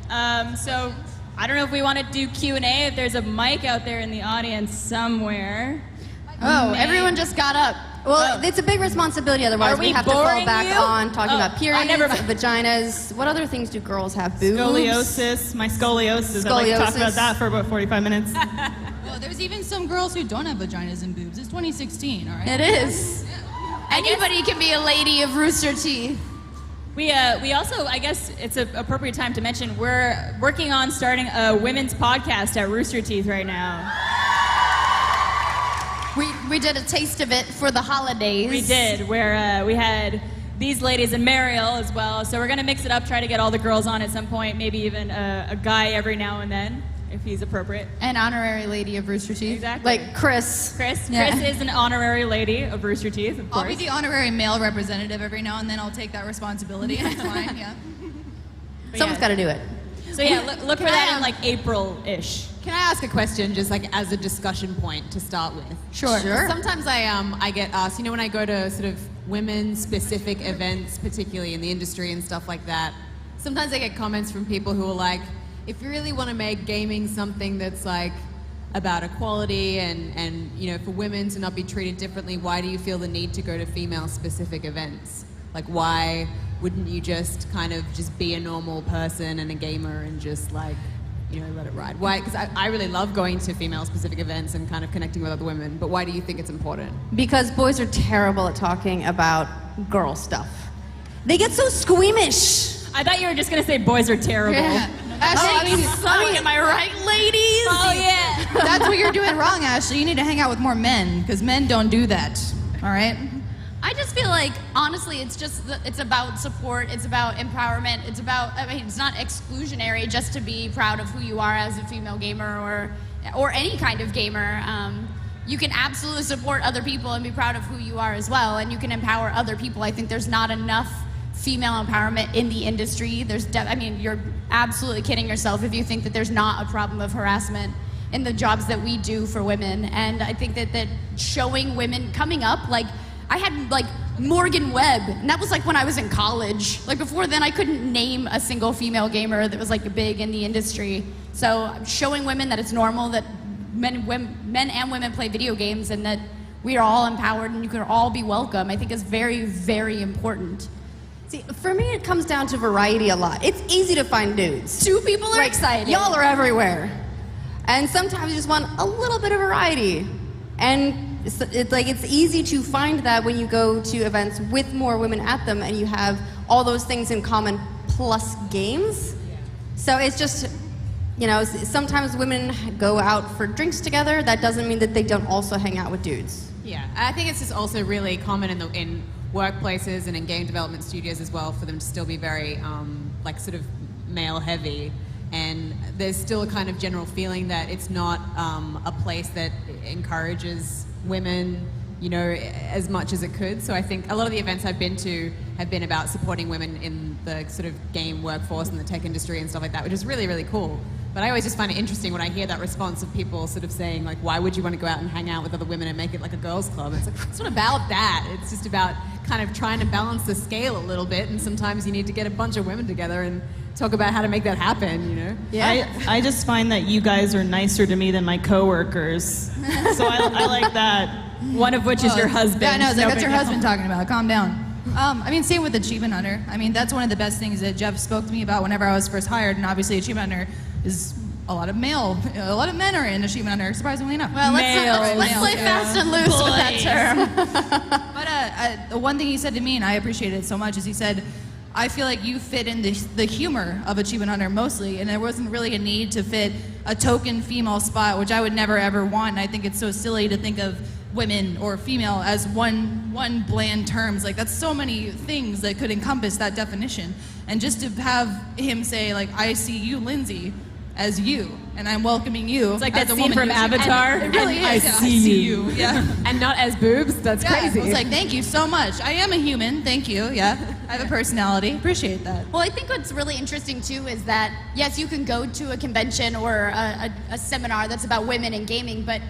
So I don't know if we want to do Q&A, if there's a mic out there in the audience somewhere. Oh, everyone just got up. Well, it's a big responsibility, otherwise we have to fall back on talking about periods, vaginas. What other things do girls have? Boobs? Scoliosis. My scoliosis. I'd like to talk about that for about 45 minutes. Well, there's even some girls who don't have vaginas and boobs. It's 2016, all right? It is. Anybody can be a lady of Rooster Teeth. We also, I guess it's an appropriate time to mention, we're working on starting a women's podcast at Rooster Teeth right now. We did a taste of it for the holidays. We did, where we had these ladies and Mariel as well. So we're going to mix it up, try to get all the girls on at some point, maybe even a guy every now and then, if he's appropriate. An honorary lady of Rooster Teeth. Exactly. Like Chris. Chris is an honorary lady of Rooster Teeth, of course. I'll be the honorary male representative every now and then. I'll take that responsibility. That's fine, yeah. Someone's got to do it. So yeah, look for that in like April-ish. Can I ask a question, just like as a discussion point to start with? Sure. Sometimes I get asked, you know, when I go to sort of women-specific events, particularly in the industry and stuff like that, sometimes I get comments from people who are like, if you really want to make gaming something that's like about equality and you know, for women to not be treated differently, why do you feel the need to go to female-specific events? Like, why wouldn't you just kind of just be a normal person and a gamer and just like, you know, let it ride? Why? Because I really love going to female-specific events and kind of connecting with other women, but why do you think it's important? Because boys are terrible at talking about girl stuff. They get so squeamish. I thought you were just going to say boys are terrible. Yeah. Ashley, am I right, ladies? Oh, yeah. That's what you're doing wrong, Ashley. You need to hang out with more men, because men don't do that, all right? I just feel like, honestly, it's about support, it's about empowerment, it's about, I mean, it's not exclusionary just to be proud of who you are as a female gamer or any kind of gamer. You can absolutely support other people and be proud of who you are as well, and you can empower other people. I think there's not enough female empowerment in the industry. I mean, you're absolutely kidding yourself if you think that there's not a problem of harassment in the jobs that we do for women. And I think that showing women coming up, like, I had like Morgan Webb, and that was like when I was in college. Like before then, I couldn't name a single female gamer that was like big in the industry. So showing women that it's normal that men and women play video games and that we are all empowered and you can all be welcome, I think is very, very important. See, for me, it comes down to variety a lot. It's easy to find dudes. Two people are excited. Y'all are everywhere. And sometimes you just want a little bit of variety. And it's easy to find that when you go to events with more women at them and you have all those things in common plus games. So it's just, you know, sometimes women go out for drinks together. That doesn't mean that they don't also hang out with dudes. Yeah, I think it's just also really common in workplaces and in game development studios as well for them to still be very like sort of male heavy, and there's still a kind of general feeling that it's not a place that encourages women, you know, as much as it could. So I think a lot of the events I've been to have been about supporting women in the sort of game workforce and the tech industry and stuff like that, which is really, really cool. But I always just find it interesting when I hear that response of people sort of saying, like, why would you want to go out and hang out with other women and make it like a girls' club? It's like, it's not about that. It's just about kind of trying to balance the scale a little bit, and sometimes you need to get a bunch of women together and talk about how to make that happen, you know? Yeah. I just find that you guys are nicer to me than my coworkers. So I like that. One of which is your husband. Yeah, no, that's your husband talking about. Calm down. I mean, same with Achievement Hunter. I mean, that's one of the best things that Jeff spoke to me about whenever I was first hired, and obviously Achievement Hunter is a lot of men are in Achievement Hunter, surprisingly enough. Well, let's play fast and loose with that term. But the one thing he said to me, and I appreciated it so much, is he said, I feel like you fit in the humor of Achievement Hunter mostly, and there wasn't really a need to fit a token female spot, which I would never ever want, and I think it's so silly to think of women or female as one bland terms. Like, that's so many things that could encompass that definition. And just to have him say, like, I see you, Lindsay, as you, and I'm welcoming you. It's like that scene from Avatar. It really is. I see you. Yeah. And not as boobs. That's crazy. It's like, thank you so much. I am a human. Thank you. Yeah. I have a personality. Appreciate that. Well, I think what's really interesting too is that, yes, you can go to a convention or a seminar that's about women and gaming, but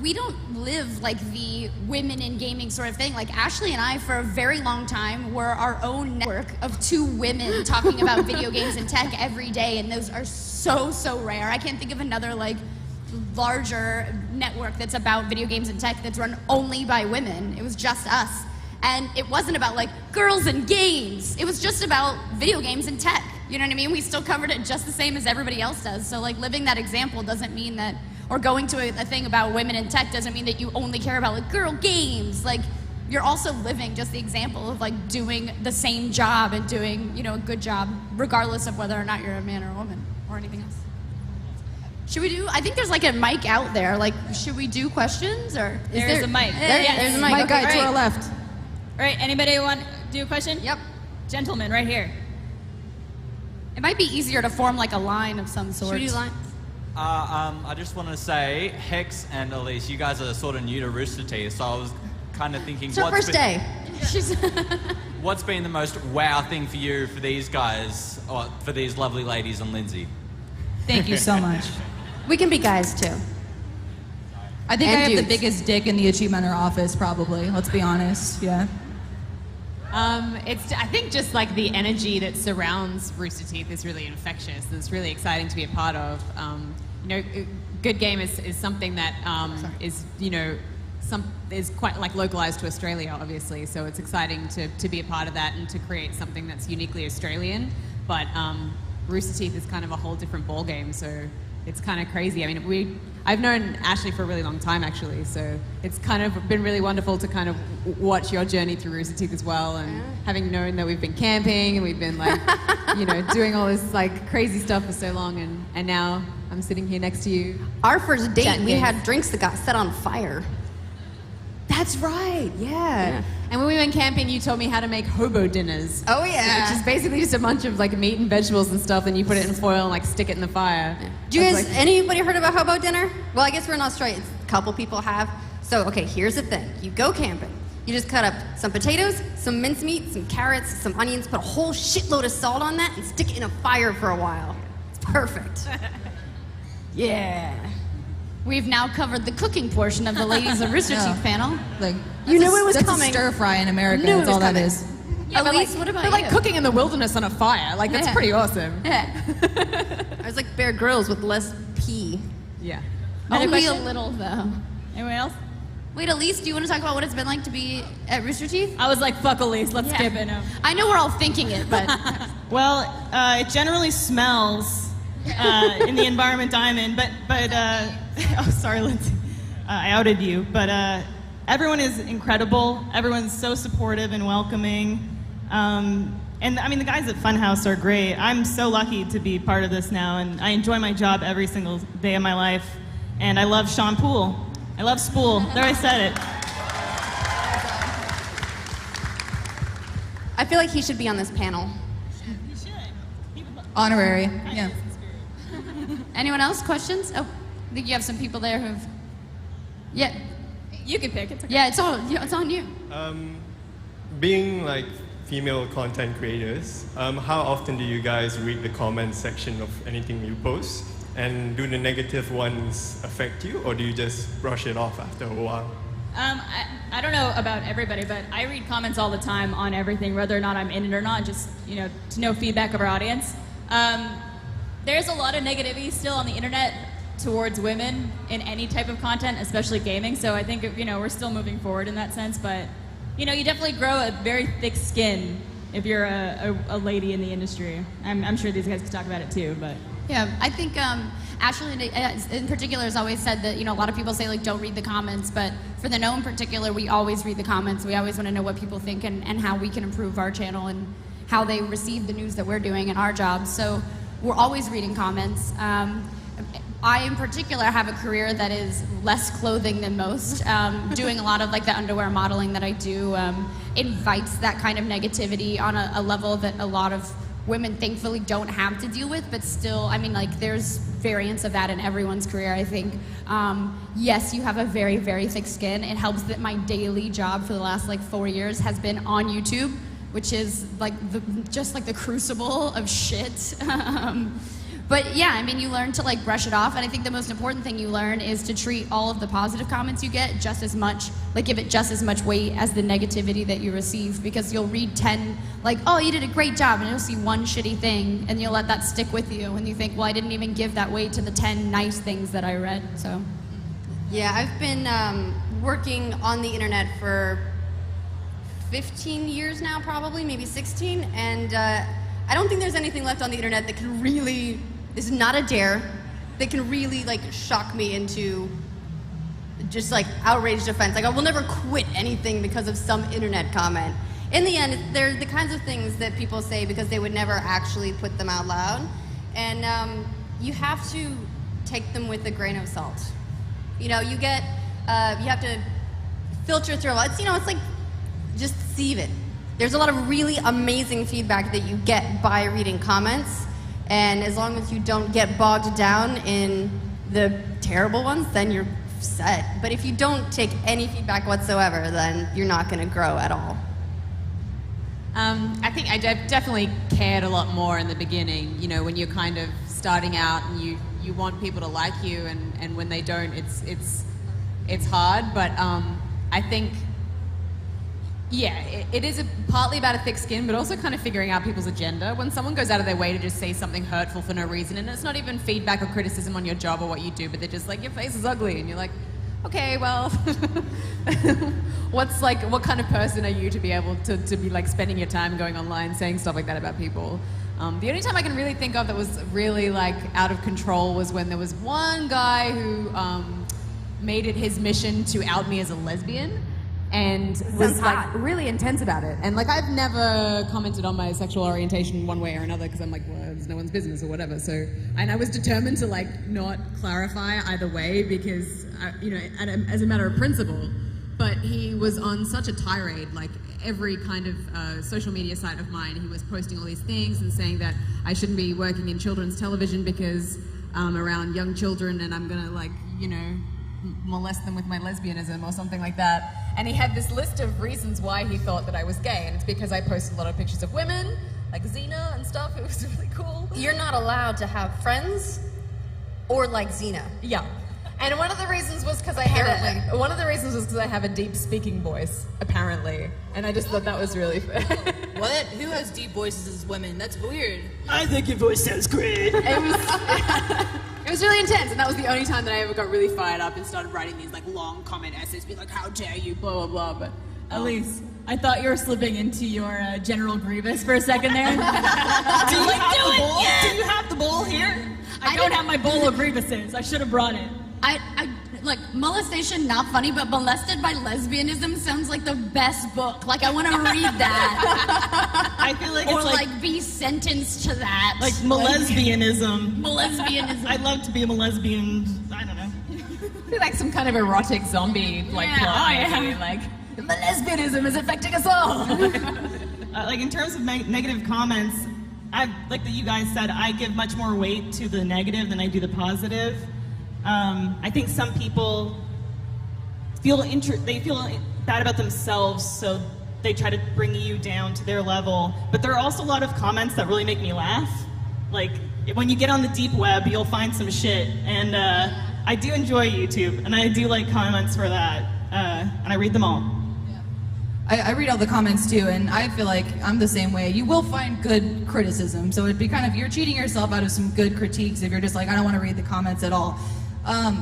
we don't live like the women in gaming sort of thing. Like Ashley and I, for a very long time, were our own network of two women talking about video games and tech every day, and those are so rare. I can't think of another like larger network that's about video games and tech that's run only by women. It was just us. And it wasn't about like girls and games. It was just about video games and tech. You know what I mean? We still covered it just the same as everybody else does. So like living that example doesn't mean that, or going to a thing about women in tech doesn't mean that you only care about like girl games. Like you're also living just the example of like doing the same job and doing, you know, a good job regardless of whether or not you're a man or a woman or anything else. Should we do, I think there's like a mic out there. Like, should we do questions or? There's a mic. There's a mic. My guy Okay. to our left. All right, anybody want to do a question? Yep. Gentleman, right here. It might be easier to form like a line of some sort. Should we do line? I just want to say, Hex and Elise, you guys are sort of new to Rooster Teeth, so I was kind of thinking, It's our first day. what's been the most wow thing for you, for these guys, or for these lovely ladies and Lindsay? Thank you so much. We can be guys too. I think And I have the dudes. biggest dick in the Achievement Hunter office, probably. Let's be honest. Yeah. I think just like the energy that surrounds Rooster Teeth is really infectious, and it's really exciting to be a part of. You know, good game is something that is, you know, is quite like localized to Australia, obviously. So it's exciting to be a part of that and to create something that's uniquely Australian. But Rooster Teeth is kind of a whole different ball game. So it's kind of crazy. I mean, I've known Ashley for a really long time, actually, so it's kind of been really wonderful to kind of watch your journey through Rooster Teeth as well, and having known that we've been camping and we've been like, you know, doing all this like crazy stuff for so long, and now I'm sitting here next to you. Our first date, Chatting we games. had drinks that got set on fire. That's right, yeah. And when we went camping, you told me how to make hobo dinners. Oh, yeah. Which is basically just a bunch of like meat and vegetables and stuff, and you put it in foil and like stick it in the fire. Do you That's guys, like- anybody heard about hobo dinner? Well, I guess we're in Australia. A couple people have. So, okay, here's the thing. You go camping. You just cut up some potatoes, some mincemeat, some carrots, some onions, put a whole shitload of salt on that, and stick it in a fire for a while. It's perfect. Yeah. We've now covered the cooking portion of the Ladies of Rooster Yeah. Teeth panel. Like, You knew it was that's coming. a stir fry in America. Knew it That's was all that coming. is. Yeah, but Elise, like, what about but like you? cooking in the wilderness on a fire, like that's Yeah. pretty awesome. Yeah. I was like Bear Grylls with less pee. Yeah. Another Only a question? little though. Anyone else? Wait, Elise, do you want to talk about what it's been like to be at Rooster Teeth? I was like, fuck Elise, let's Yeah. skip it. No. I know we're all thinking it, but Well, it generally smells in the environment I'm in, but oh, sorry, Lindsay, I outed you. But everyone is incredible. Everyone's so supportive and welcoming. And I mean, the guys at Funhouse are great. I'm so lucky to be part of this now, and I enjoy my job every single day of my life. And I love Sean Poole. I love Spool. There, I said it. I feel like he should be on this panel. You should. Honorary. Yeah. anyone else? Questions? Oh, I think you have some people there who've. Yeah, You can pick. It's okay. yeah, it's on you. Being like female content creators, how often do you guys read the comment section of anything you post? And do the negative ones affect you, or do you just brush it off after a while? I don't know about everybody, but I read comments all the time on everything, whether or not I'm in it or not, just, you know, to know feedback of our audience. There's a lot of negativity still on the internet towards women in any type of content, especially gaming, so I think, you know, we're still moving forward in that sense, but, you know, you definitely grow a very thick skin if you're a lady in the industry. I'm sure these guys could talk about it too, but... Yeah, I think Ashley in particular has always said that, you know, a lot of people say like don't read the comments, but for the No in particular, we always read the comments. We always want to know what people think and how we can improve our channel and how they receive the news that we're doing in our jobs. So we're always reading comments. I in particular have a career that is less clothing than most. Doing a lot of like the underwear modeling that I do invites that kind of negativity on a level that a lot of women thankfully don't have to deal with, but still, I mean, like, there's variants of that in everyone's career, I think. Yes, you have a very, very thick skin. It helps that my daily job for the last, like, 4 years has been on YouTube, which is like just like the crucible of shit. But yeah, I mean, you learn to like brush it off, and I think the most important thing you learn is to treat all of the positive comments you get just as much, like give it just as much weight as the negativity that you receive, because you'll read 10, like, oh, you did a great job, and you'll see one shitty thing, and you'll let that stick with you, and you think, well, I didn't even give that weight to the 10 nice things that I read, so. Yeah, I've been working on the internet for 15 years now, probably, maybe 16, and I don't think there's anything left on the internet that can really, this is not a dare, that can really like shock me into just like outraged offense. Like I will never quit anything because of some internet comment. In the end, they're the kinds of things that people say because they would never actually put them out loud. And you have to take them with a grain of salt. You know, you have to filter through it. It's like, just sieve it. There's a lot of really amazing feedback that you get by reading comments, and as long as you don't get bogged down in the terrible ones, then you're set. But if you don't take any feedback whatsoever, then you're not going to grow at all. I think I definitely cared a lot more in the beginning, you know, when you're kind of starting out and you want people to like you, and when they don't, it's hard, but I think, yeah, it is partly about a thick skin, but also kind of figuring out people's agenda. When someone goes out of their way to just say something hurtful for no reason, and it's not even feedback or criticism on your job or what you do, but they're just like, your face is ugly, and you're like, okay, well, what kind of person are you to be able to be like spending your time going online saying stuff like that about people? The only time I can really think of that was really like out of control was when there was one guy who made it his mission to out me as a lesbian, and was like really intense about it. And like I've never commented on my sexual orientation one way or another because I'm like, well, it's no one's business or whatever. So, and I was determined to like not clarify either way because, you know, as a matter of principle. But he was on such a tirade, like every kind of social media site of mine, he was posting all these things and saying that I shouldn't be working in children's television because I'm around young children and I'm gonna like, you know, molest them with my lesbianism or something like that. And he had this list of reasons why he thought that I was gay, and it's because I posted a lot of pictures of women, like Xena and stuff. It was really cool. You're not allowed to have friends or like Xena. Yeah. And one of the reasons was because I have a deep speaking voice, apparently. And I just thought that was really fair. What? Who has deep voices as women? That's weird. I think your voice sounds great. It was really intense, and that was the only time that I ever got really fired up and started writing these like long comment essays, being like, how dare you, blah, blah, blah. But Elise, I thought you were slipping into your General Grievous for a second there. Do you have the bowl here? I don't have my bowl of Grievuses. I should have brought it. I like molestation, not funny, but Molested by Lesbianism sounds like the best book. Like I want to read that. I feel like or it's like be sentenced to that. like molesbianism. Molesbianism. I'd love to be a lesbian. I don't know. like some kind of erotic zombie like plot, maybe. Like the lesbianism is affecting us all. Like in terms of negative comments, like that you guys said, I give much more weight to the negative than I do the positive. I think some people feel bad about themselves, so they try to bring you down to their level. But there are also a lot of comments that really make me laugh. Like when you get on the deep web, you'll find some shit. And I do enjoy YouTube, and I do like comments for that, and I read them all. I read all the comments too, and I feel like I'm the same way. You will find good criticism, so it'd be kind of, you're cheating yourself out of some good critiques if you're just like, I don't want to read the comments at all.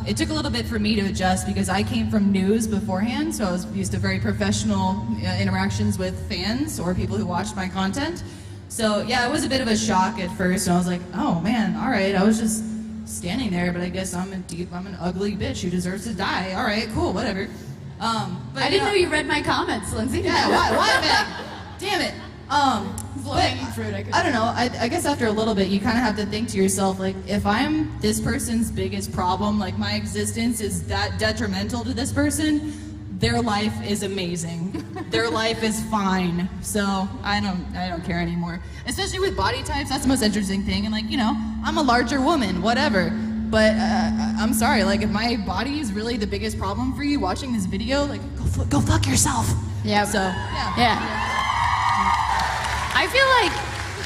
It took a little bit for me to adjust because I came from news beforehand, so I was used to very professional interactions with fans or people who watched my content. So yeah, it was a bit of a shock at first, and I was like, oh man, all right, I was just standing there, but I guess I'm an ugly bitch who deserves to die. All right, cool, whatever. But I didn't know you read my comments, Lindsay. Yeah, why man? Damn it. I don't know, I guess after a little bit, you kind of have to think to yourself, like, if I'm this person's biggest problem, like my existence is that detrimental to this person, their life is amazing. Their life is fine. So I don't care anymore. Especially with body types, that's the most interesting thing. And like, you know, I'm a larger woman, whatever. But I'm sorry, like if my body is really the biggest problem for you watching this video, like go fuck yourself. Yeah. So yeah. I feel like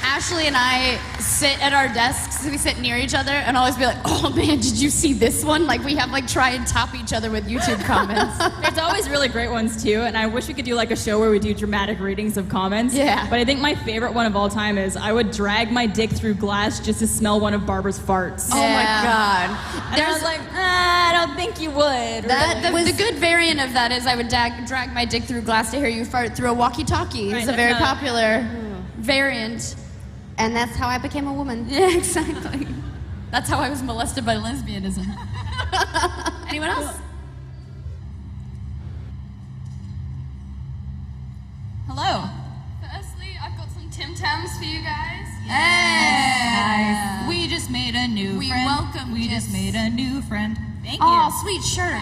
Ashley and I sit at our desks, we sit near each other, and always be like, oh man, did you see this one? Like, we have like try and top each other with YouTube comments. There's always really great ones too, and I wish we could do like a show where we do dramatic readings of comments. Yeah. But I think my favorite one of all time is I would drag my dick through glass just to smell one of Barbara's farts. Oh my God. And I was like, I don't think you would. The good variant of that is I would drag my dick through glass to hear you fart through a walkie-talkie. It's a very popular variant. And that's how I became a woman. Yeah, exactly. That's how I was molested by lesbianism. Anyone else? Hello. Firstly, I've got some Tim Tams for you guys. Hey! We just made a new We friend. welcome We gifts. just made a new friend. Thank you. Oh, sweet shirt.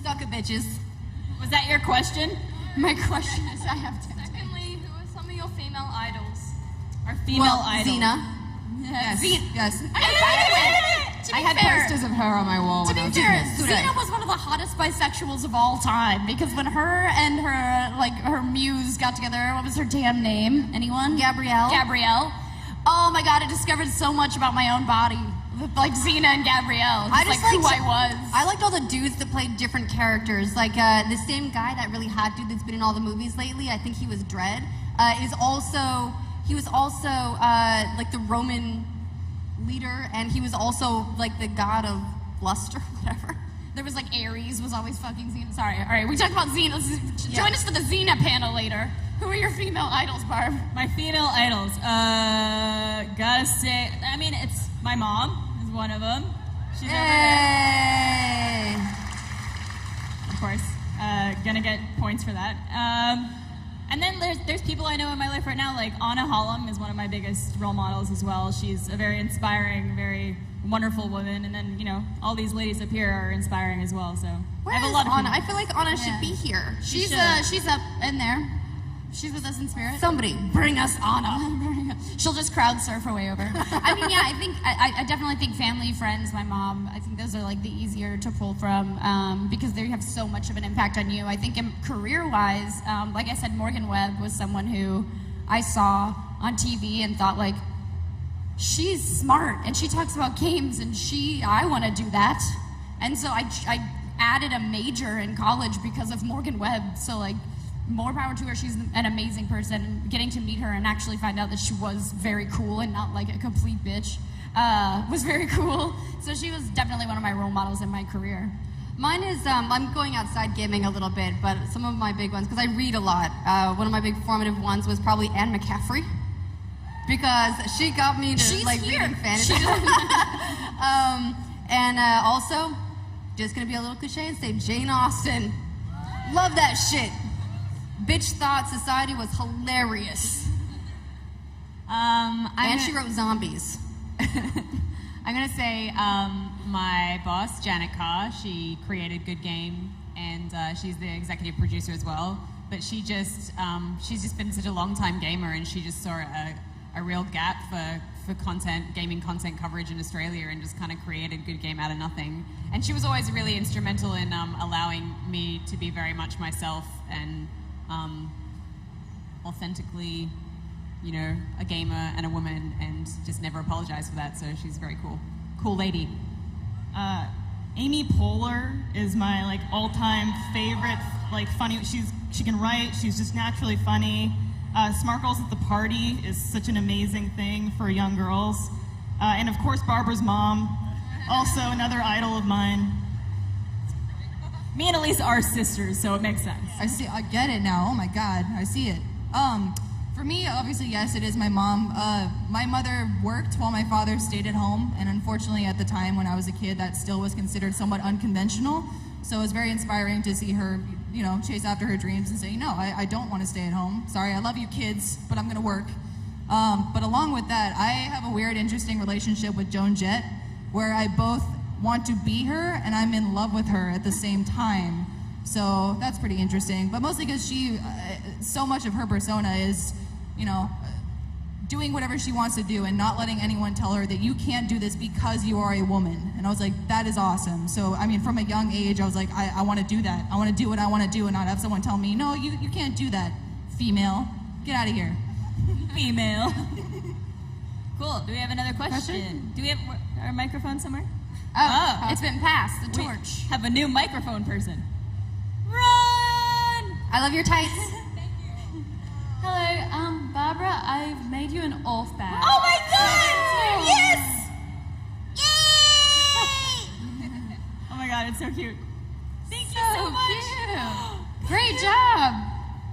Suck it, bitches. Was that your question? My question is, I have to. Secondly, who are some of your female idols? Our female idol. Xena. Yes. Yes. I had posters of her on my wall To when I be was a fair, kid. Xena was one of the hottest bisexuals of all time because when her and her muse got together, what was her damn name? Anyone? Gabrielle. Oh my God, I discovered so much about my own body. Like Xena and Gabrielle. I Just just who liked- I was. I liked all the dudes that played different characters. Like the same guy, that really hot dude that's been in all the movies lately. I think he was Dredd. He was also like the Roman leader, and he was also like the god of lust or whatever. There was like Ares was always fucking Xena. Sorry. All right, we talked about Xena. Join us for the Xena panel later. Who are your female idols, Barb? My female idols. Gotta say, I mean, it's my mom is one of them. She's over there. Of course. Gonna get points for that. And then there's people I know in my life right now, like Anna Hollum is one of my biggest role models as well. She's a very inspiring, very wonderful woman. And then, you know, all these ladies up here are inspiring as well. So Where I have is a lot of Anna? people. I feel like Anna should be here. She's up in there. She's with us in spirit. Somebody bring us Anna. She'll just crowd surf her way over. I mean, yeah, I definitely think family, friends, my mom, I think those are like the easier to pull from because they have so much of an impact on you. I think career-wise, like I said, Morgan Webb was someone who I saw on TV and thought like, she's smart and she talks about games and I want to do that. And so I added a major in college because of Morgan Webb. So like, more power to her. She's an amazing person. And getting to meet her and actually find out that she was very cool and not like a complete bitch was very cool. So she was definitely one of my role models in my career. Mine is, I'm going outside gaming a little bit, but some of my big ones, because I read a lot. One of my big formative ones was probably Anne McCaffrey, because she got me to reading fantasy. And also, just gonna be a little cliche and say Jane Austen. Love that shit. Bitch Thought Society was hilarious. And she wrote zombies. I'm going to say my boss, Janet Carr, she created Good Game, and she's the executive producer as well. But she's just been such a long-time gamer, and she just saw a real gap for gaming content coverage in Australia, and just kind of created Good Game out of nothing. And she was always really instrumental in allowing me to be very much myself and authentically, you know, a gamer and a woman, and just never apologized for that. So she's very cool lady. Amy Poehler is my like all-time favorite, like funny. She can write. She's just naturally funny. Smart Girls at the Party is such an amazing thing for young girls. And of course, Barbara's mom, also another idol of mine. Me and Elise are sisters, so it makes sense. I get it now. Oh my God, I see it. For me, obviously, yes, it is my mom. My mother worked while my father stayed at home, and unfortunately, at the time when I was a kid, that still was considered somewhat unconventional. So it was very inspiring to see her, you know, chase after her dreams and say, no, I don't want to stay at home. Sorry, I love you kids, but I'm going to work. But along with that, I have a weird, interesting relationship with Joan Jett, where I both want to be her and I'm in love with her at the same time. So that's pretty interesting. But mostly because so much of her persona is, you know, doing whatever she wants to do and not letting anyone tell her that you can't do this because you are a woman. And I was like, that is awesome. So, I mean, from a young age, I was like, I want to do that. I want to do what I want to do and not have someone tell me, no, you can't do that, female. Get out of here. Female. Cool. Do we have another question? Do we have our microphone somewhere? Oh, it's been passed. The We torch. have a new microphone person. Run! I love your tights. Hello, Barbara, I've made you an Orf badge. Oh my god! Yes! Oh my god, it's so cute. Thank you so much. Great job.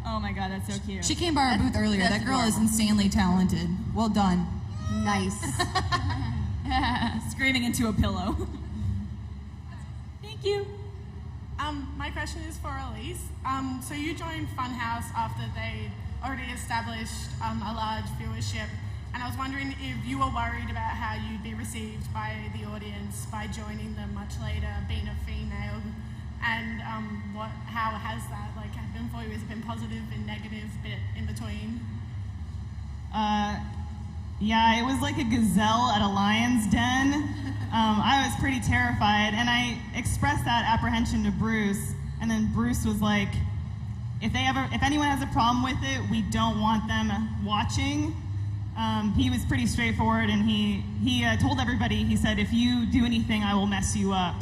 Oh my god, that's so cute. She came by our booth earlier. That girl is insanely talented. Well done. Nice. Screaming into a pillow. Thank you. My question is for Elise. So you joined Funhouse after they already established a large viewership, and I was wondering if you were worried about how you'd be received by the audience by joining them much later, being a female, and how has that been for you? Has it been positive and negative, bit in between? Yeah, it was like a gazelle at a lion's den. I was pretty terrified, and I expressed that apprehension to Bruce, and then Bruce was like, if anyone has a problem with it, we don't want them watching. He was pretty straightforward, and he told everybody, he said, if you do anything, I will mess you up.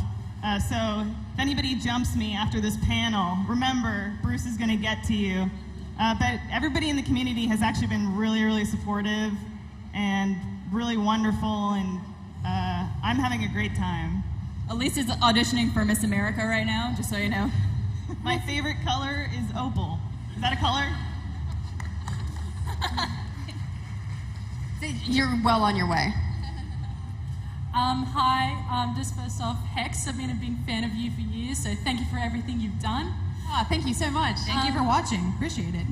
So if anybody jumps me after this panel, remember, Bruce is gonna get to you. But everybody in the community has actually been really, really supportive and really wonderful, and I'm having a great time. Elise is auditioning for Miss America right now, just so you know. My favorite color is opal. Is that a color? You're well on your way. Hi, just first off, Hex, I've been a big fan of you for years, so thank you for everything you've done. Oh, thank you so much. Thank you for watching. Appreciate it.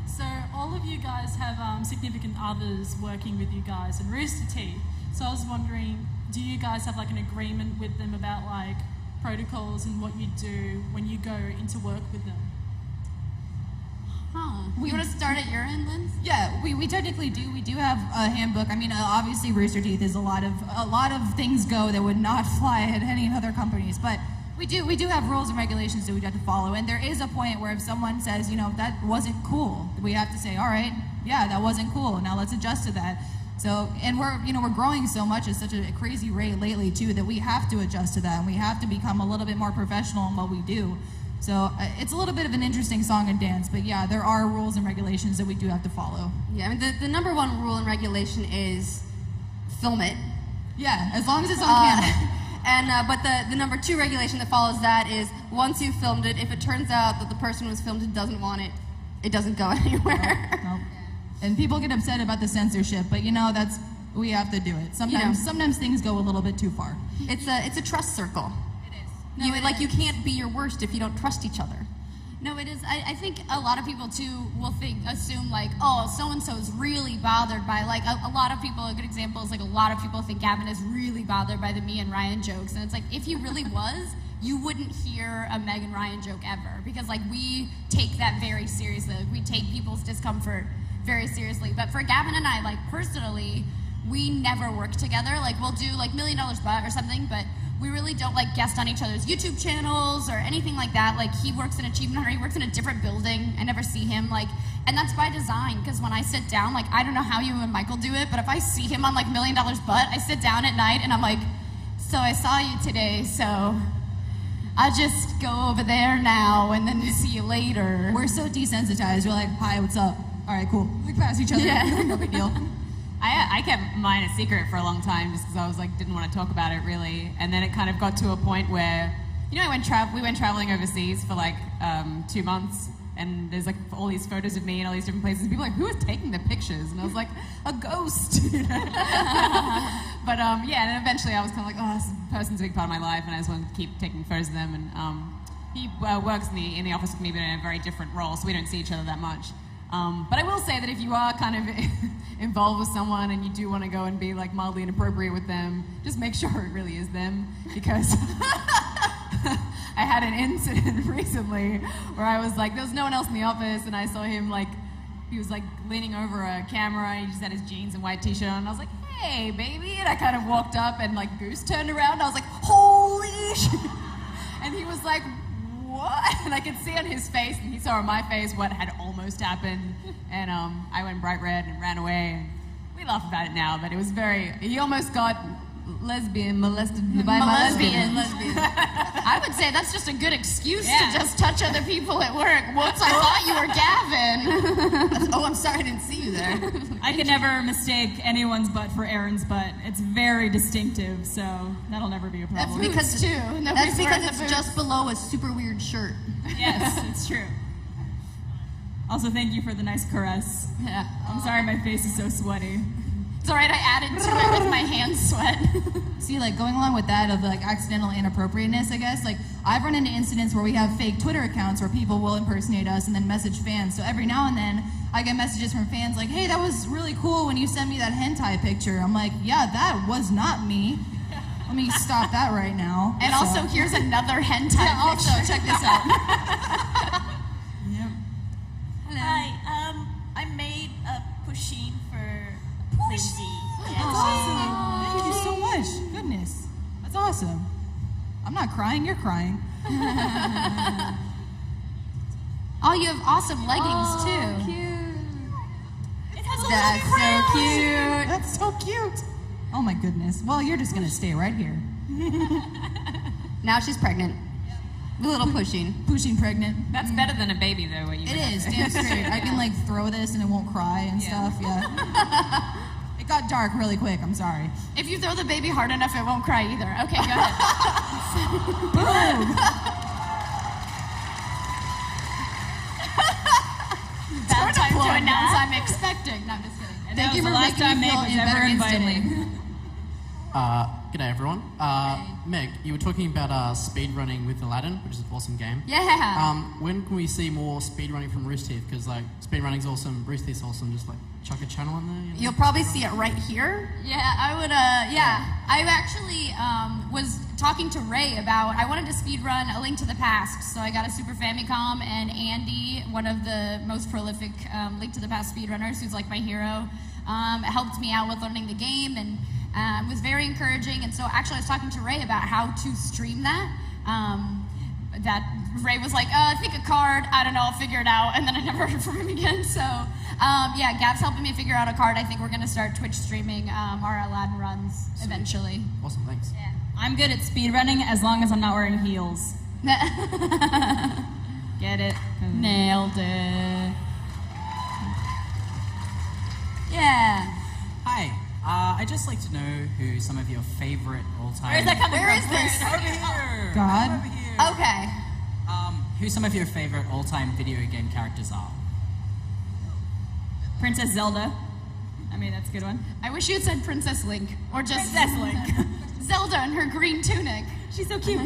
So all of you guys have significant others working with you guys and Rooster Teeth. So I was wondering, do you guys have an agreement with them about protocols and what you do when you go into work with them? You want to start at your end, Linz? Yeah, we technically do. We do have a handbook. I mean, obviously, Rooster Teeth is a lot of things go that would not fly at any other companies, but we do have rules and regulations that we have to follow. And there is a point where if someone says, that wasn't cool, we have to say, all right, yeah, that wasn't cool. Now let's adjust to that. So, and we're growing so much at such a crazy rate lately too that we have to adjust to that, and we have to become a little bit more professional in what we do. So it's a little bit of an interesting song and dance, but yeah, there are rules and regulations that we do have to follow. Yeah, I mean, the number one rule and regulation is film it. Yeah, as long as it's on camera. But the number two regulation that follows that is once you've filmed it, if it turns out that the person who was filmed it doesn't want it, it doesn't go anywhere. Nope. And people get upset about the censorship, but we have to do it. Sometimes things go a little bit too far. It's a trust circle. No, you can't be your worst if you don't trust each other. No, it is. I think a lot of people too will assume oh, so and so is really bothered by a lot of people. A good example is a lot of people think Gavin is really bothered by the me and Ryan jokes, and it's if he really was, you wouldn't hear a Meg and Ryan joke ever, because we take that very seriously. We take people's discomfort very seriously. But for Gavin and I, personally, we never work together. We'll do $1 Million Butt or something, but we really don't guest on each other's YouTube channels or anything like that. He works in Achievement Hunter, he works in a different building. I never see him. And that's by design, because when I sit down, I don't know how you and Michael do it, but if I see him on $1 Million Butt, I sit down at night and I'm so I saw you today, so I'll just go over there now and then see you later. We're so desensitized. We're hi, what's up? All right, cool. We pass each other. Yeah. No big deal. I kept mine a secret for a long time just because I was didn't want to talk about it really. And then it kind of got to a point where, we went traveling overseas for 2 months, and there's all these photos of me in all these different places. And people are who is taking the pictures? And I was a ghost. But yeah, and eventually I was kind of oh, this person's a big part of my life, and I just wanted to keep taking photos of them. And he works in the office with me, but in a very different role, so we don't see each other that much. But I will say that if you are kind of involved with someone and you do want to go and be mildly inappropriate with them, just make sure it really is them, because I had an incident recently where I was there was no one else in the office, and I saw him he was leaning over a camera, and he just had his jeans and white t-shirt on, and I was hey baby, and I kind of walked up, and Goose turned around, and I was holy shit, and he was what? what? And I could see on his face, and he saw on my face what had almost happened. And I went bright red and ran away. And we laugh about it now, but it was he almost got molested by my lesbian. I would say that's just a good excuse to just touch other people at work. Whoops, I thought you were Gavin. Oh, I'm sorry, I didn't see you there. I could never mistake anyone's butt for Aaron's butt. It's very distinctive, so that'll never be a problem. That's because it's just below a super weird shirt. Yes, it's true. Also, thank you for the nice caress. Yeah. I'm sorry my face is so sweaty. It's all right, I added to it with my hand sweat. See, like going along with that of like accidental inappropriateness, I guess, like I've run into incidents where we have fake Twitter accounts where people will impersonate us and then message fans. So every now and then I get messages from fans like, hey, that was really cool when you sent me that hentai picture. I'm like, yeah, that was not me. Let me stop that right now. And also, here's another hentai picture. Also, check this out. Yep. Hi, I made a pusheen for Lindsay. That's awesome. Thank you so much. Goodness. That's awesome. I'm not crying, you're crying. Oh, you have awesome leggings, too. Cute. It has a That's little so cute. That's so cute. Oh my goodness. Well, you're just gonna stay right here. Now she's pregnant. A little pushing. Pushing pregnant. That's better than a baby, though. What you It is, damn straight. I can like throw this and it won't cry and stuff, yeah. It got dark really quick, I'm sorry. If you throw the baby hard enough, it won't cry either. Okay, go ahead. Boom! Bad time to announce I'm expecting. No, I'm just kidding. And Thank that you was for the last making time me Meg feel was better ever invited. instantly. G'day everyone. Meg, you were talking about speedrunning with Aladdin, which is an awesome game. Yeah. When can we see more speedrunning from Rooster Teeth? Because like speedrunning's awesome, Rooster Teeth's awesome. Just like chuck a channel in there. You know? You'll probably see it right here. Yeah, I would, I actually was talking to Ray about, I wanted to speedrun A Link to the Past, so I got a Super Famicom, and Andy, one of the most prolific Link to the Past speedrunners, who's like my hero, helped me out with learning the game, and was very encouraging, and so actually I was talking to Ray about how to stream that. That Ray was like, think a card, I don't know, I'll figure it out, and then I never heard from him again, so yeah, Gab's helping me figure out a card. I think we're gonna start Twitch streaming our Aladdin runs eventually. Awesome, thanks. Yeah. I'm good at speedrunning as long as I'm not wearing heels. Get it? Nailed it. Yeah. Hi. I'd just like to know who some of your favorite all-time... Where is that coming Where from? is this? Over here! God. Over here! Okay. Who some of your favorite all-time video game characters are? Princess Zelda. I mean, that's a good one. I wish you had said Princess Link, or just Princess Link. Zelda in her green tunic. She's so cute.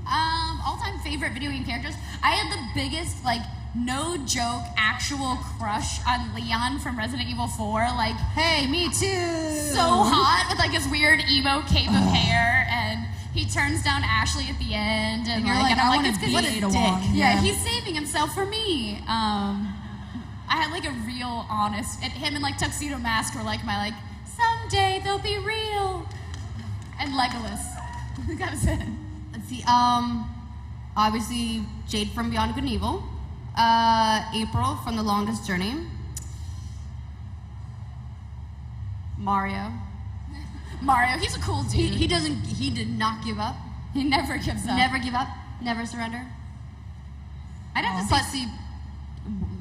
All-time favorite video game characters. I had the biggest, like, no joke, actual crush on Leon from Resident Evil 4. Like, Hey, me too! so hot with like his weird emo cape of hair, and he turns down Ashley at the end, and you're like, like, and I I'm wanna it's 'cause beat he's Ada Wong. Yeah, Yeah. he's saving himself for me. I had like a real honest, and him and like Tuxedo Mask were like my like, someday they'll be real, and Legolas. That was it. Let's see. Obviously Jade from Beyond Good and Evil. April from The Longest Journey. Mario. Mario, he's a cool dude. He did not give up. He never gives up. Never give up. Never surrender. I'd have to Plus say, he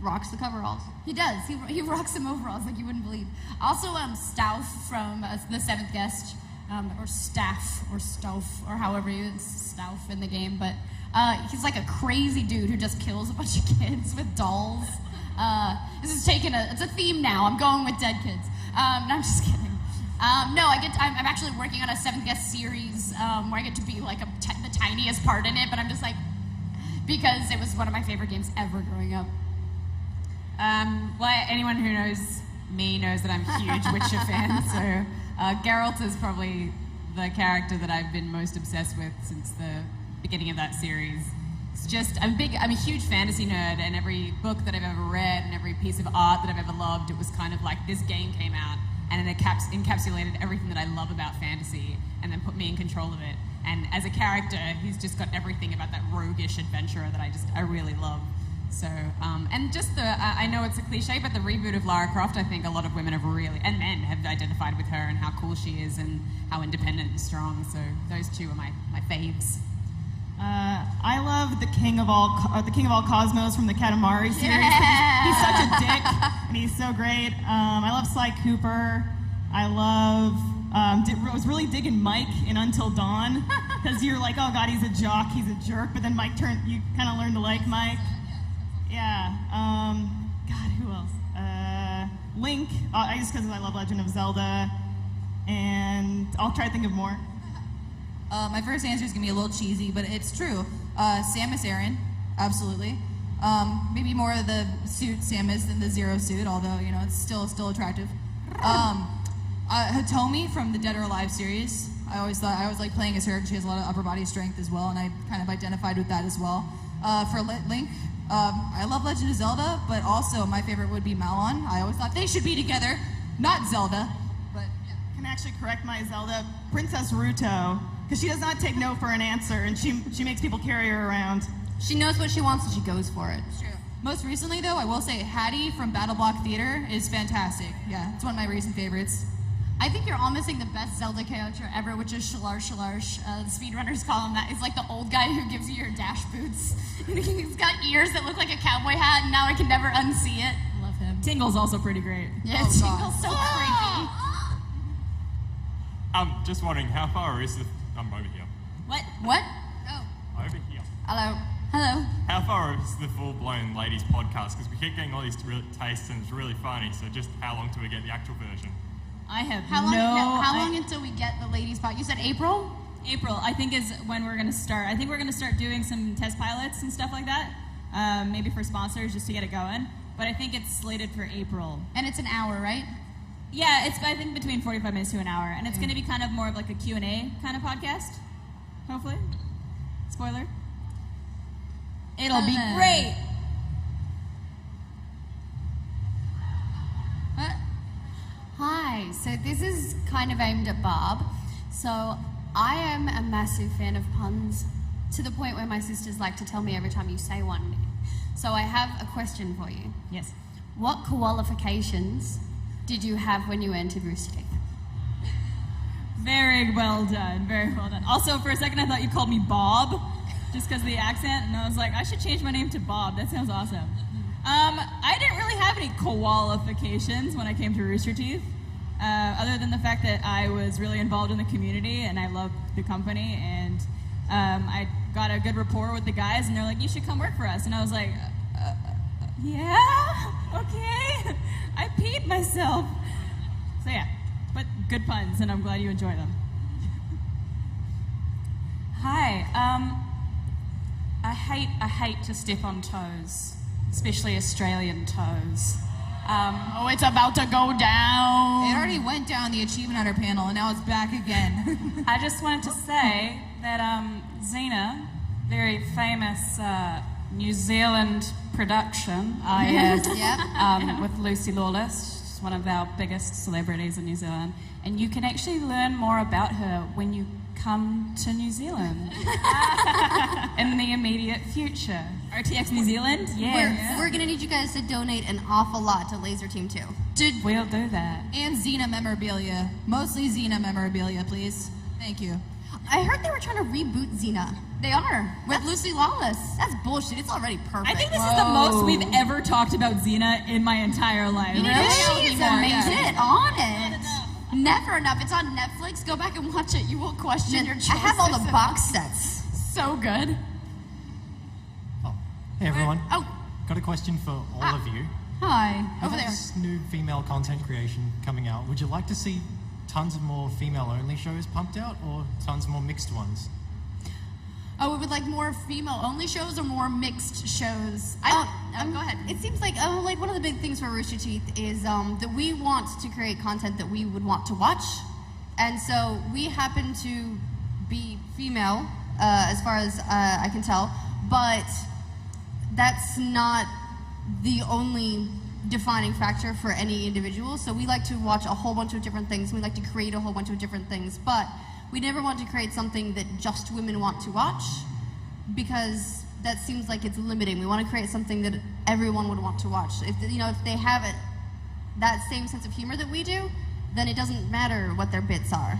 rocks the coveralls. he does. He rocks some overalls like you wouldn't believe. Also, Stauf from The Seventh Guest, or Staff, or Stauff, or however you Stauf in the game. But he's like a crazy dude who just kills a bunch of kids with dolls. This is it's a theme now. I'm going with dead kids. No, I'm just kidding. No, I'm actually working on a Seventh Guest series where I get to be like the tiniest part in it, but I'm just like, because it was one of my favorite games ever growing up. Well, anyone who knows me knows that I'm a huge Witcher fan, so Geralt is probably the character that I've been most obsessed with since the beginning of that series. It's just, I'm a huge fantasy nerd, and every book that I've ever read and every piece of art that I've ever loved, it was kind of like this game came out, and it encapsulated everything that I love about fantasy, and then put me in control of it. And as a character, he's just got everything about that roguish adventurer that I really love. So, and just I know it's a cliche, but the reboot of Lara Croft, I think a lot of women have really, and men have identified with her and how cool she is and how independent and strong. So those two are my faves. I love the King of all Cosmos from the Katamari series. Yeah. He's such a dick, and he's so great. I love Sly Cooper. I love. I was really digging Mike in Until Dawn, because you're like, oh god, he's a jock, he's a jerk, but then you kind of learn to like Mike. Yeah. God, who else? Link. Just because I love Legend of Zelda, and I'll try to think of more. My first answer is going to be a little cheesy, but it's true. Samus Aran, absolutely. Maybe more of the suit Samus than the Zero suit, although, you know, it's still attractive. Hitomi from the Dead or Alive series. I always like playing as her because she has a lot of upper body strength as well, and I kind of identified with that as well. For Link, I love Legend of Zelda, but also my favorite would be Malon. I always thought they should be together, not Zelda. But yeah. Can I actually correct my Zelda? Princess Ruto, because she does not take no for an answer, and she makes people carry her around. She knows what she wants and she goes for it. It's true. Most recently, though, I will say Hattie from Battle Block Theater is fantastic. Yeah, it's one of my recent favorites. I think you're all missing the best Zelda character ever, which is Shalarsh. The speedrunners call him that. He's like the old guy who gives you your dash boots. He's got ears that look like a cowboy hat, and now I can never unsee it. Love him. Tingle's also pretty great. Yeah, Tingle's so creepy. I'm just wondering, how far is the... I'm over here. What? Oh. Over here. Hello. How far is the full-blown ladies podcast? Because we keep getting all these tastes and it's really funny, so just how long till we get the actual version? I have How long until we get the ladies pod? You said April? April, I think, is when we're going to start. I think we're going to start doing some test pilots and stuff like that, maybe for sponsors just to get it going. But I think it's slated for April. And it's an hour, right? Yeah, it's I think between 45 minutes to an hour, and it's going to be kind of more of like a Q&A kind of podcast, hopefully. Spoiler. It'll be great. Hi, so this is kind of aimed at Barb. So I am a massive fan of puns, to the point where my sisters like to tell me every time you say one. So I have a question for you. Yes. What qualifications did you have when you entered Rooster Teeth? Very well done, very well done. Also, for a second I thought you called me Bob, just because of the accent, and I was like, I should change my name to Bob. That sounds awesome. I didn't really have any qualifications when I came to Rooster Teeth, other than the fact that I was really involved in the community and I loved the company, and I got a good rapport with the guys, and they're like, you should come work for us. And I was like, yeah, okay. I peed myself. So yeah, but good puns, and I'm glad you enjoy them. Hi, I hate to step on toes, especially Australian toes. It's about to go down. It already went down the Achievement Hunter panel, and now it's back again. I just wanted to say that Xena, very famous New Zealand production, with Lucy Lawless, she's one of our biggest celebrities in New Zealand, and you can actually learn more about her when you come to New Zealand in the immediate future. RTX New Zealand? Yeah. We're going to need you guys to donate an awful lot to Laser Team 2. We'll do that. And Xena memorabilia. Mostly Xena memorabilia, please. Thank you. I heard they were trying to reboot Xena. They are. With Lucy Lawless. That's bullshit. It's already perfect. I think this is the most we've ever talked about Xena in my entire life. You know, Really? she's amazing. Get on it. Never enough. It's on Netflix. Go back and watch it. You will question your choices. I have all the box sets. So good. Hey everyone. Oh. Got a question for all of you. Hi. With this new female content creation coming out, would you like to see tons of more female-only shows pumped out, or tons more mixed ones? Oh, we would like more female-only shows or more mixed shows? Go ahead. It seems like one of the big things for Rooster Teeth is that we want to create content that we would want to watch, and so we happen to be female, as far as I can tell, but that's not the only defining factor for any individual. So we like to watch a whole bunch of different things. We like to create a whole bunch of different things, but we never want to create something that just women want to watch, because that seems like it's limiting. We want to create something that everyone would want to watch. If they have that same sense of humor that we do, then it doesn't matter what their bits are.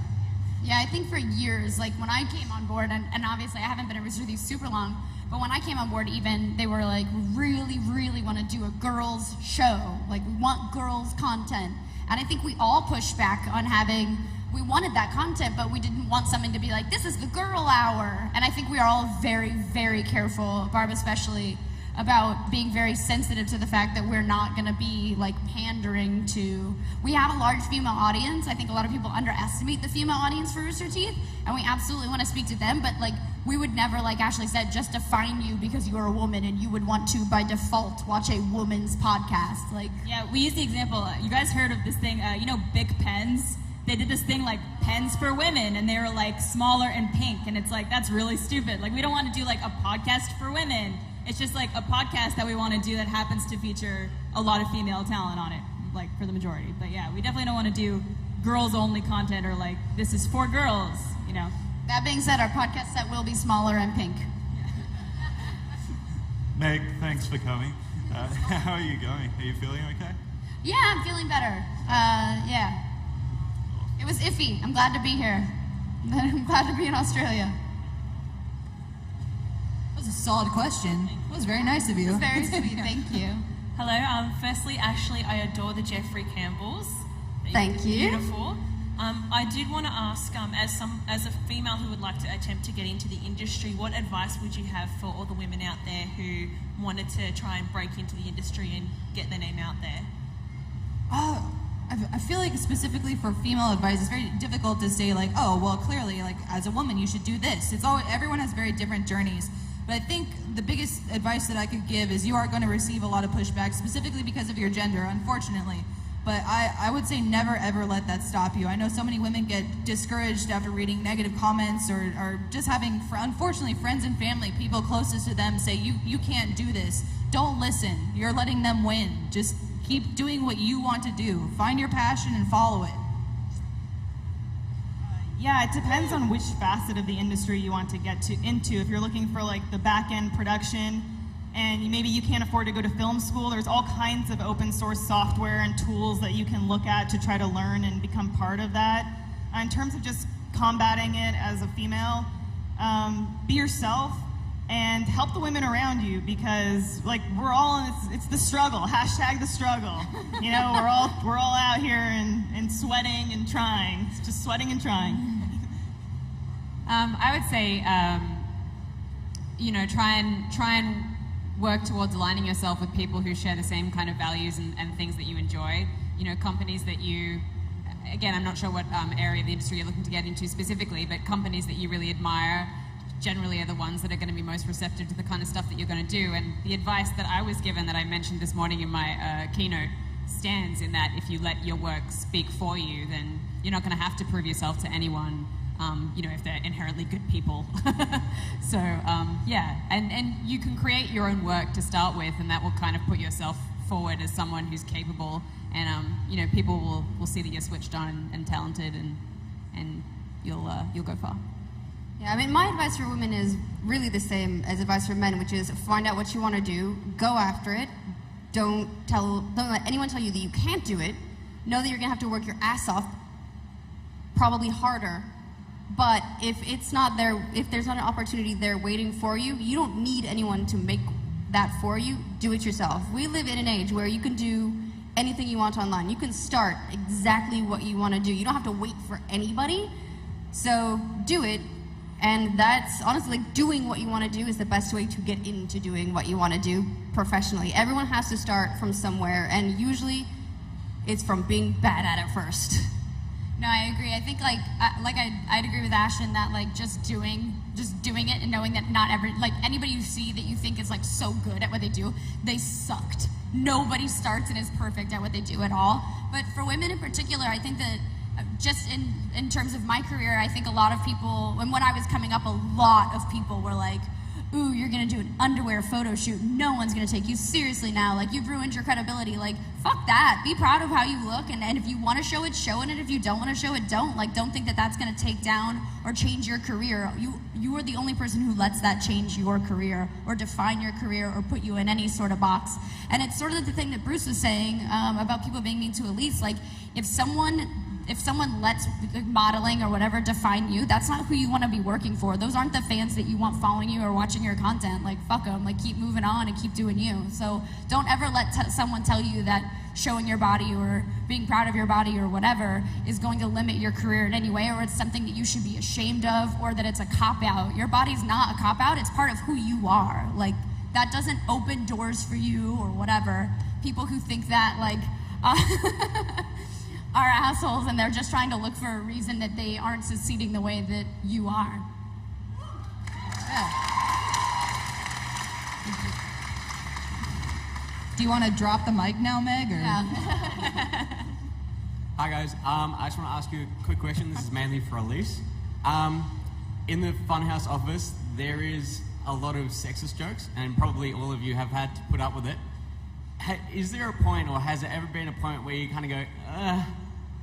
Yeah, I think for years, like when I came on board, and obviously I haven't been a Rooster Teeth super long, but when I came on board even, they were like, really, really want to do a girls show. Like, we want girls content. And I think we all pushed back on we wanted that content, but we didn't want something to be like, this is the girl hour. And I think we are all very, very careful, Barb especially, about being very sensitive to the fact that we're not going to be like pandering to. We have a large female audience. I think a lot of people underestimate the female audience for Rooster Teeth, and we absolutely want to speak to them, but like we would never, like Ashley said, just define you because you're a woman and you would want to by default watch a woman's podcast. Like, yeah, we use the example, you guys heard of this thing, Bic pens? They did this thing like pens for women, and they were like smaller and pink, and it's like, that's really stupid. Like, we don't want to do like a podcast for women. It's just like a podcast that we want to do that happens to feature a lot of female talent on it, like for the majority. But yeah, we definitely don't want to do girls only content or like, this is for girls, That being said, our podcast set will be smaller and pink. Meg, thanks for coming. How are you going? Are you feeling okay? Yeah, I'm feeling better. Yeah. It was iffy. I'm glad to be here. I'm glad to be in Australia. That was a solid question. It was very nice of you. It was very sweet. Thank you. Hello. Firstly, Ashley, I adore the Jeffrey Campbells. Thank you. Beautiful. I did want to ask, as a female who would like to attempt to get into the industry, what advice would you have for all the women out there who wanted to try and break into the industry and get their name out there? I feel like specifically for female advice, it's very difficult to say like, oh, well, clearly, like as a woman, you should do this. Everyone has very different journeys. But I think the biggest advice that I could give is you are going to receive a lot of pushback, specifically because of your gender, unfortunately. But I would say never, ever let that stop you. I know so many women get discouraged after reading negative comments or just having, unfortunately, friends and family, people closest to them say, you can't do this. Don't listen. You're letting them win. Just keep doing what you want to do. Find your passion and follow it. Yeah, it depends on which facet of the industry you want to get into. If you're looking for like the back-end production and maybe you can't afford to go to film school, there's all kinds of open source software and tools that you can look at to try to learn and become part of that. In terms of just combating it as a female, be yourself and help the women around you, because like we're all in it's the struggle, hashtag the struggle. We're all out here and sweating and trying. It's just sweating and trying. I would say, try and work towards aligning yourself with people who share the same kind of values and things that you enjoy. Companies that you, again, I'm not sure what area of the industry you're looking to get into specifically, but companies that you really admire generally are the ones that are going to be most receptive to the kind of stuff that you're going to do. And the advice that I was given that I mentioned this morning in my keynote stands in that if you let your work speak for you, then you're not going to have to prove yourself to anyone, if they're inherently good people. So, and you can create your own work to start with, and that will kind of put yourself forward as someone who's capable, and people will see that you're switched on and talented, and you'll go far. Yeah, I mean, my advice for women is really the same as advice for men, which is find out what you want to do, go after it. Don't let anyone tell you that you can't do it. Know that you're gonna have to work your ass off, probably harder. But if it's not there, if there's not an opportunity there waiting for you, you don't need anyone to make that for you. Do it yourself. We live in an age where you can do anything you want online. You can start exactly what you want to do. You don't have to wait for anybody. So do it. And that's honestly, like, doing what you want to do is the best way to get into doing what you want to do professionally. Everyone has to start from somewhere, and usually it's from being bad at it first. No, I agree. I think I'd agree with Ashton that like just doing it and knowing that anybody you see that you think is like so good at what they do, they sucked. Nobody starts and is perfect at what they do at all. But for women in particular, I think that just in terms of my career, I think a lot of people, and when I was coming up, a lot of people were like, ooh, you're gonna do an underwear photo shoot. No one's gonna take you seriously now. Like, you've ruined your credibility. Like, fuck that. Be proud of how you look, and if you want to show it, show it. And if you don't want to show it, don't. Like, don't think that that's gonna take down or change your career. You are the only person who lets that change your career or define your career or put you in any sort of box. And it's sort of the thing that Bruce was saying about people being mean to Elise. Like, if someone lets modeling or whatever define you, that's not who you want to be working for. Those aren't the fans that you want following you or watching your content. Like, fuck them. Like, keep moving on and keep doing you. So don't ever let someone tell you that showing your body or being proud of your body or whatever is going to limit your career in any way, or it's something that you should be ashamed of, or that it's a cop-out. Your body's not a cop-out. It's part of who you are. Like, that doesn't open doors for you or whatever. People who think that, like, are assholes, and they're just trying to look for a reason that they aren't succeeding the way that you are. Yeah. Do you want to drop the mic now, Meg? Or? Yeah. Hi guys, I just want to ask you a quick question. This is mainly for Elise. In the Funhouse office, there is a lot of sexist jokes, and probably all of you have had to put up with it. Is there a point, or has there ever been a point where you kind of go,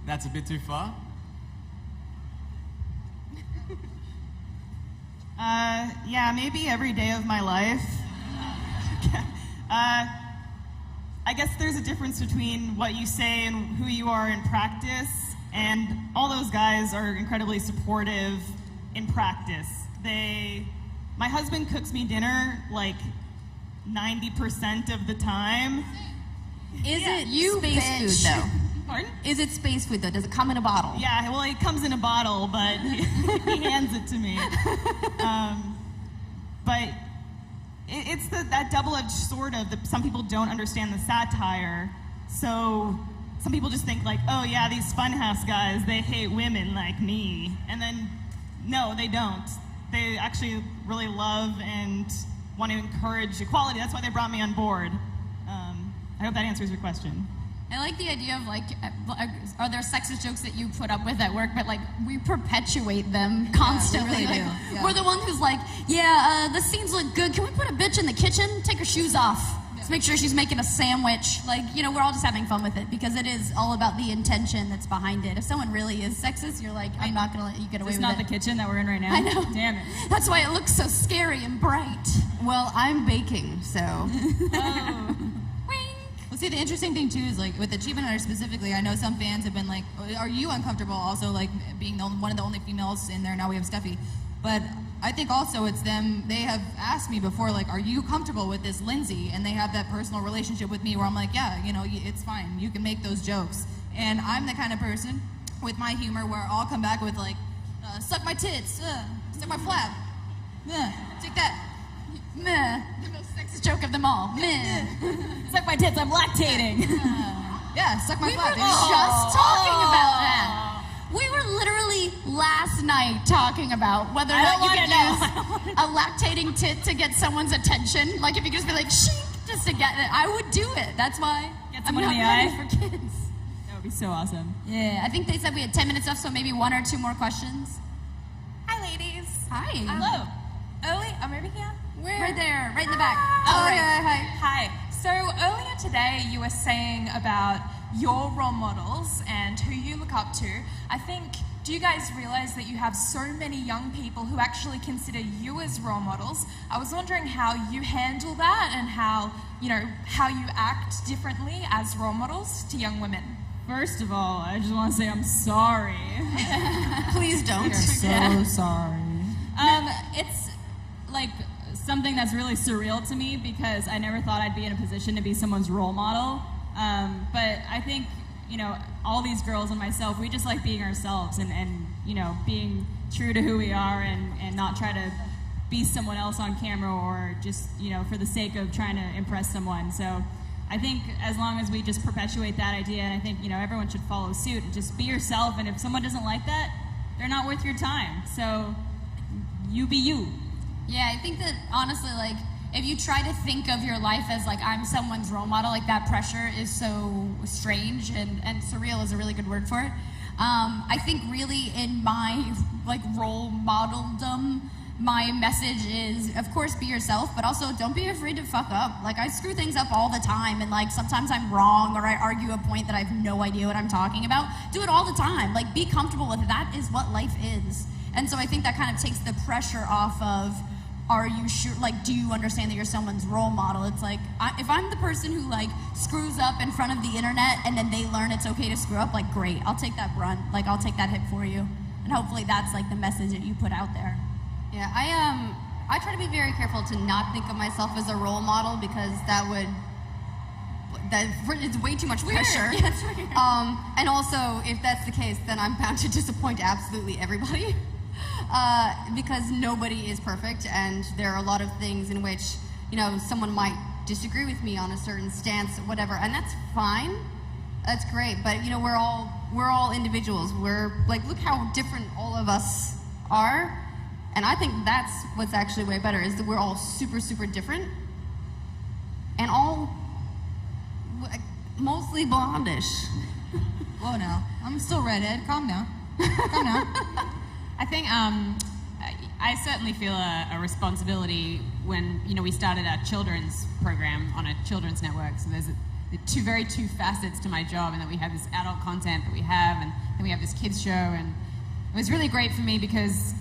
that's a bit too far? Yeah, maybe every day of my life. I guess there's a difference between what you say and who you are in practice, and all those guys are incredibly supportive in practice. My husband cooks me dinner like 90% of the time. Is it space food though? Pardon? Is it space food though? Does it come in a bottle? Yeah, well, it comes in a bottle, but he hands it to me. But it's that double-edged sword of some people don't understand the satire. So some people just think like, oh yeah, these Funhouse guys, they hate women like me. And then, no, they don't. They actually really love and want to encourage equality. That's why they brought me on board. I hope that answers your question. I like the idea of, like, are there sexist jokes that you put up with at work, but, like, we perpetuate them constantly. Yeah, we really like, do. Yeah. We're the one who's like, the scenes look good. Can we put a bitch in the kitchen? Take her shoes off. Let's make sure she's making a sandwich. Like, we're all just having fun with it because it is all about the intention that's behind it. If someone really is sexist, you're like, I'm not going to let you get away with it. It's not the kitchen that we're in right now. I know. Damn it. That's why it looks so scary and bright. Well, I'm baking, so. Well, see, the interesting thing too is, like, with Achievement Hunter specifically, I know some fans have been like, are you uncomfortable also, like, being one of the only females in there? Now we have Steffi. But I think also it's them, they have asked me before, like, are you comfortable with this Lindsay? And they have that personal relationship with me where I'm like, yeah, it's fine. You can make those jokes. And I'm the kind of person with my humor where I'll come back with, like, suck my tits, suck my flap, take that. Meh. The most sexist joke of them all. Meh. Suck my tits, I'm lactating. Yeah, suck my We flap. were just talking about that. We were literally last night talking about whether or not you could use a lactating tit to get someone's attention. Like, if you could just be like, shink, just to get it. I would do it. That's why Get I'm someone not in the ready eye. for kids. That would be so awesome. Yeah, I think they said we had 10 minutes left, so maybe one or two more questions. Hi, ladies. Hi. Hello. Early, I'm over here. Where? Right there, right in the back. Oh, right. Hi. So earlier today, you were saying about your role models and who you look up to. I think, do you guys realize that you have so many young people who actually consider you as role models? I was wondering how you handle that and how you act differently as role models to young women. First of all, I just want to say I'm sorry. Please don't. So sorry. It's like something that's really surreal to me because I never thought I'd be in a position to be someone's role model. But I think, all these girls and myself, we just like being ourselves and being true to who we are and not try to be someone else on camera or just, for the sake of trying to impress someone. So I think as long as we just perpetuate that idea, and I think, everyone should follow suit and just be yourself. And if someone doesn't like that, they're not worth your time. So you be you. Yeah, I think that honestly, like, if you try to think of your life as like I'm someone's role model, like that pressure is so strange, and surreal is a really good word for it. I think really in my like role modeldom, my message is, of course, be yourself, but also don't be afraid to fuck up. Like, I screw things up all the time, and like sometimes I'm wrong or I argue a point that I have no idea what I'm talking about. Do it all the time. Like, be comfortable with it. That is what life is. And so I think that kind of takes the pressure off of, are you sure, like, do you understand that you're someone's role model? It's like, if I'm the person who like screws up in front of the internet and then they learn it's okay to screw up, like, great, I'll take that brunt. Like, I'll take that hit for you. And hopefully that's like the message that you put out there. Yeah, I try to be very careful to not think of myself as a role model because it's way too much pressure. Yeah, it's weird. And also, if that's the case, then I'm bound to disappoint absolutely everybody. Because nobody is perfect, and there are a lot of things in which, you know, someone might disagree with me on a certain stance, whatever, and that's fine. That's great, but you know, we're all individuals. We're like, look how different all of us are, and I think that's what's actually way better, is that we're all super, super different, and all mostly blondish. Whoa, now I'm still redhead. Calm down. Calm down. I think I certainly feel a responsibility when, you know, we started our children's program on a children's network. So there's two facets to my job, and that we have this adult content that we have, and then we have this kids show. And it was really great for me because,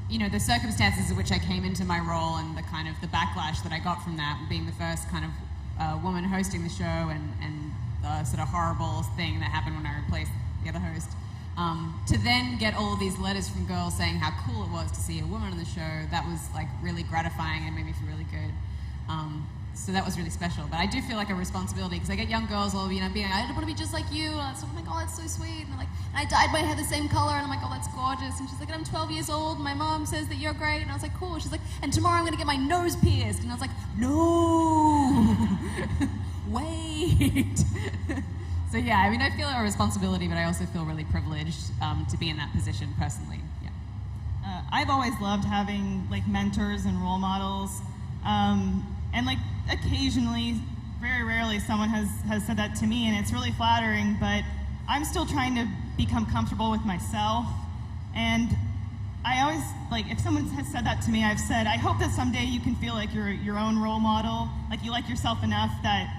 you know, the circumstances in which I came into my role and the kind of the backlash that I got from that, being the first kind of woman hosting the show, and the sort of horrible thing that happened when I replaced the other host. To then get all of these letters from girls saying how cool it was to see a woman on the show, that was like really gratifying and made me feel really good. So that was really special. But I do feel like a responsibility because I get young girls all, you know, being like, I want to be just like you. And I'm like, oh, that's so sweet. And they're like, and I dyed my hair the same color. And I'm like, oh, that's gorgeous. And she's like, and I'm 12 years old. And my mom says that you're great. And I was like, cool. She's like, and tomorrow I'm going to get my nose pierced. And I was like, no, wait. So yeah, I mean, I feel a responsibility, but I also feel really privileged to be in that position personally. Yeah. I've always loved having like mentors and role models, and like occasionally, very rarely, someone has said that to me, and it's really flattering. But I'm still trying to become comfortable with myself, and I always like, if someone has said that to me, I've said, I hope that someday you can feel like you're your own role model, like you like yourself enough that,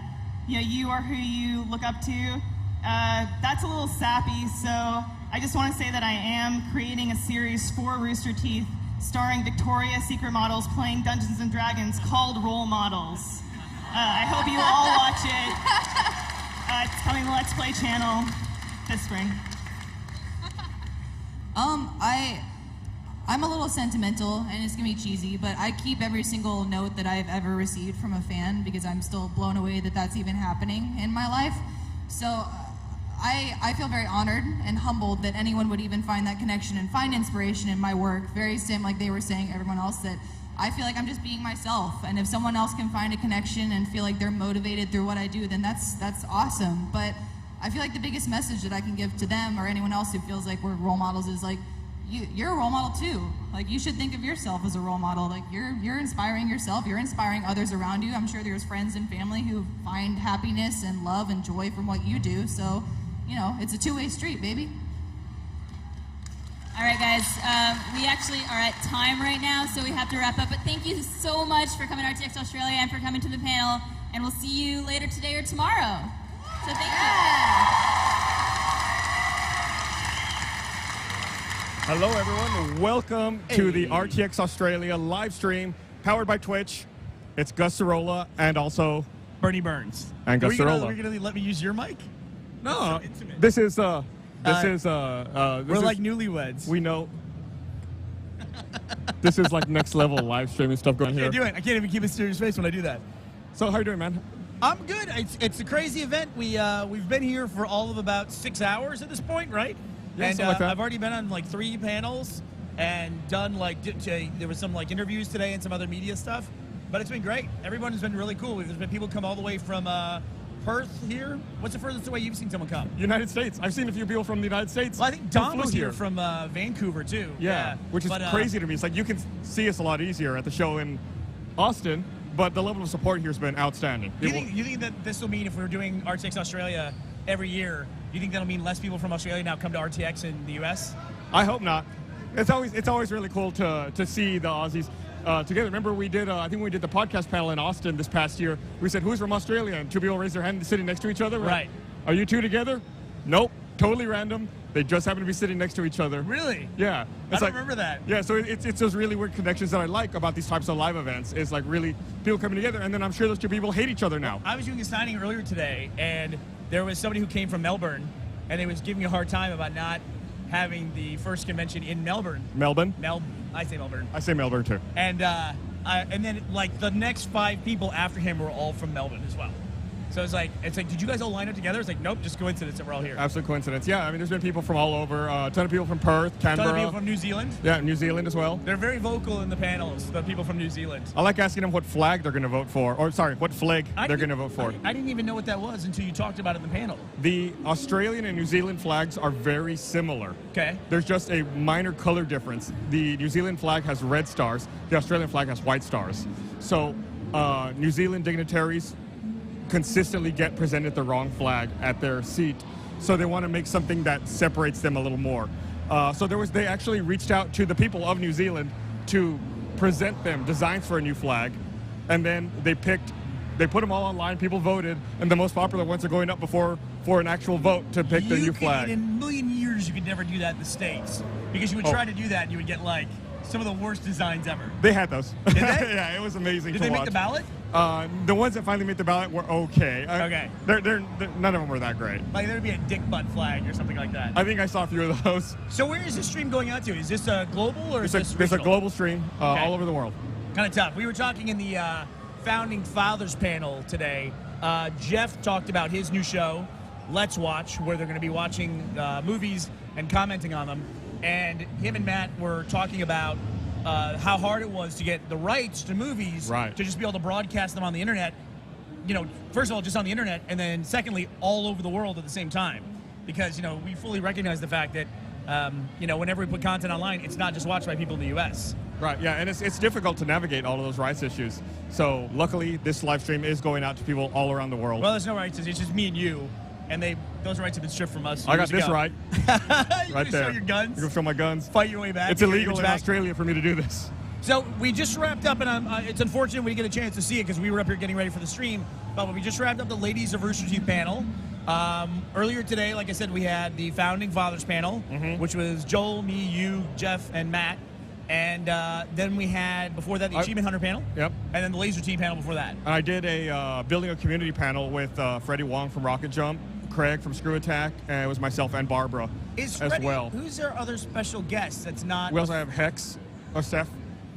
you know, you are who you look up to. That's a little sappy, so I just want to say that I am creating a series for Rooster Teeth starring Victoria's Secret models playing Dungeons & Dragons called Role Models. I hope you all watch it. It's coming to the Let's Play channel this spring. I'm a little sentimental, and it's gonna be cheesy, but I keep every single note that I've ever received from a fan because I'm still blown away that that's even happening in my life. So I feel very honored and humbled that anyone would even find that connection and find inspiration in my work. Very like they were saying, everyone else, that I feel like I'm just being myself. And if someone else can find a connection and feel like they're motivated through what I do, then that's awesome. But I feel like the biggest message that I can give to them or anyone else who feels like we're role models is like, you're a role model too. Like, you should think of yourself as a role model. Like, you're inspiring yourself. You're inspiring others around you. I'm sure there's friends and family who find happiness and love and joy from what you do. So, you know, it's a two-way street, baby. All right, guys. We actually are at time right now, so we have to wrap up. But thank you so much for coming to RTX Australia and for coming to the panel. And we'll see you later today or tomorrow. So thank you. Hello, everyone. Welcome to the RTX Australia live stream, powered by Twitch. It's Gus Cirola and also Bernie Burns. And Gus Cirola. Are you gonna let me use your mic? No, So intimate. this is We're like newlyweds. We know. This is like next level live streaming stuff going I here. can't do it. I can't even keep a serious face when I do that. So how you doing, man? I'm good. It's a crazy event. We've been here for all of about 6 hours at this point, right? Yeah, and something like that. I've already been on like 3 panels and done like there was some like interviews today and some other media stuff. But it's been great. Everyone has been really cool. There's been people come all the way from Perth here. What's the furthest away you've seen someone come? United States. I've seen a few people from the United States. Well, I think who Don flew was here from Vancouver too. Yeah, which is crazy to me. It's like you can see us a lot easier at the show in Austin, but the level of support here has been outstanding. You think that this will mean if we're doing RTX Australia every year, you think that'll mean less people from Australia now come to RTX in the US? I hope not. It's always really cool to see the Aussies together. Remember, we did I think we did the podcast panel in Austin this past year. We said, "Who's from Australia?" And two people raised their hand sitting next to each other. Right. Are you two together? Nope. Totally random. They just happen to be sitting next to each other. Really? Yeah. I don't remember that. Yeah, so it's those really weird connections that I like about these types of live events. It's like really people coming together, and then I'm sure those two people hate each other now. I was doing a signing earlier today, and there was somebody who came from Melbourne, and they was giving me a hard time about not having the first convention in Melbourne. Melbourne? I say Melbourne. I say Melbourne too. And then like the next 5 people after him were all from Melbourne as well. So it's like, did you guys all line up together? It's like, nope, just coincidence that we're all here. Absolute coincidence. Yeah, I mean, there's been people from all over. A ton of people from Perth, Canberra. A ton of people from New Zealand. Yeah, New Zealand as well. They're very vocal in the panels, the people from New Zealand. I like asking them what flag they're going to vote for. Or, sorry, what flag they're going to vote for. I didn't even know what that was until you talked about it in the panel. The Australian and New Zealand flags are very similar. Okay. There's just a minor color difference. The New Zealand flag has red stars. The Australian flag has white stars. So New Zealand dignitaries consistently get presented the wrong flag at their seat, so they want to make something that separates them a little more. So they actually reached out to the people of New Zealand to present them designs for a new flag, and then they put them all online. People voted, and the most popular ones are going up for an actual vote to pick the new flag. In a million years, you could never do that in the States, because you would try to do that, and you would get like some of the worst designs ever. They had those. Did they? Yeah, it was amazing Did to they watch. make the ballot? The ones that finally made the ballot were okay. Okay. They're none of them were that great. Like there'd be a dick butt flag or something like that. I think I saw a few of those. So where is this stream going out to? Is this global or is this It's a regional? global stream all over the world. Kind of tough. We were talking in the Founding Fathers panel today. Jeff talked about his new show, Let's Watch, where they're going to be watching movies and commenting on them. And him and Matt were talking about how hard it was to get the rights to movies to just be able to broadcast them on the internet. You know, first of all, just on the internet, and then secondly, all over the world at the same time. Because, you know, we fully recognize the fact that, you know, whenever we put content online, it's not just watched by people in the U.S. Right, yeah, and it's difficult to navigate all of those rights issues. So luckily, this live stream is going out to people all around the world. Well, there's no rights. It's just me and you. And those rights have been stripped from us. I got this right. You right can there. show your guns. You can show my guns. Fight your way back. It's illegal in Australia for me to do this. So we just wrapped up, and it's unfortunate we didn't get a chance to see it because we were up here getting ready for the stream. But we just wrapped up the Ladies of Rooster Teeth panel. Earlier today, like I said, we had the Founding Fathers panel, which was Joel, me, you, Jeff, and Matt. And then we had, before that, the Achievement Hunter panel. Yep. And then the Laser Team panel before that. And I did a Building a Community panel with Freddie Wong from Rocket Jump, Craig from Screw Attack, and it was myself and Barbara as well. Who's our other special guest that's not... We also have Hex, or Steph.